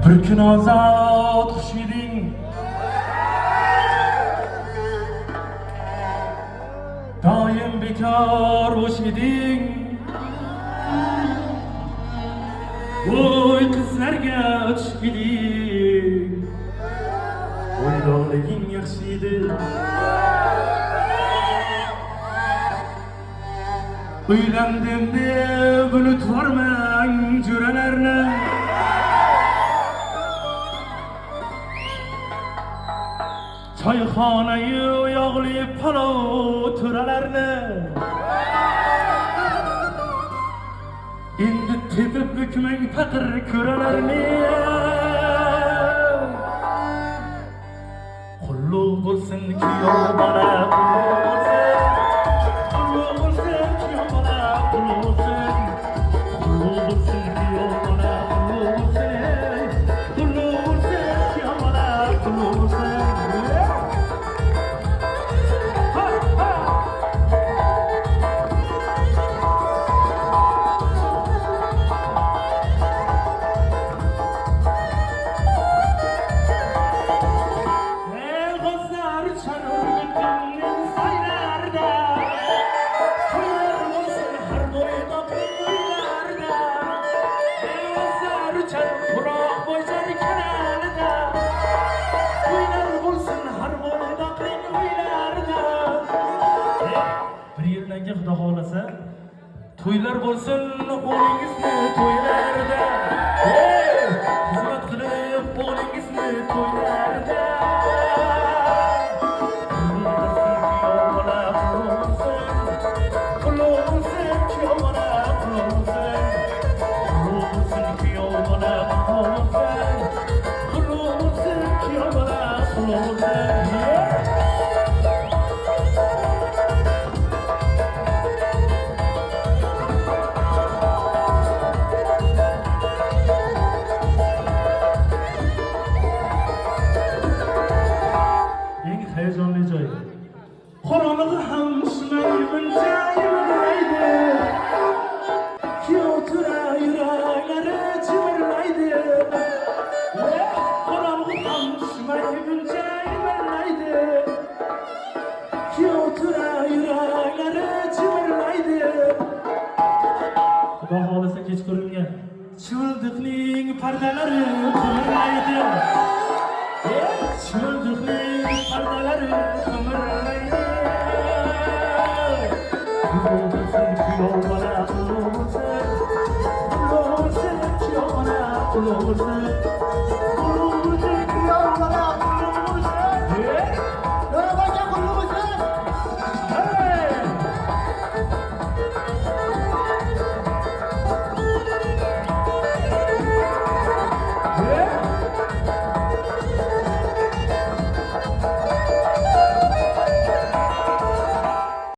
bir kun ozod xush eding, doim bekor bo'sh eding. Voy qizlarga uch eding, o'ydoqliging yaxshi edi. Uylandim deb unutvormang jo'ralarni, choyxonayu yog'li palov to'ralarni. Endi tepib bukmang faqir ko'ralarni. Qulluq bo'lsin kuyov bola, qulluq bo'lsin kuyov bola, qulluq bo'lsin, qulluq bo'lsin kuyov bola, qulluq bo'lsin, qulluq bo'lsin kuyov bola, qulluq bo'lsin. Xudo xolasa to'ylar bo'lsin o'g'lingizni to'ylarda, xizmat qilib o'g'lingizni to'ylarda. Qulluq bo'lsin kuyov bola, qulluq bo'lsin, qulluq bo'lsin kuyov bola, qulluq bo'lsin, qulluq bo'lsin kuyov bola, qulluq bo'lsin. Heyecanlı joy. Qo'rg'onig'i ham shimay buncha yig'laydi, kuyovtura yuraklari chimirlaydi. Qo'rg'onig'i ham shimay buncha yig'laydi, kuyovtura yuraklari chimirlaydi. Xudo xolasa kechqurunga chimildiqning pardalari qimirlaydi. Chimildiqning pardalari qimirlaydi. Qulluq bo'lsin kuyov bola, qulluq bo'lsin, qulluq bo'lsin kuyov bola, qulluq bo'lsin.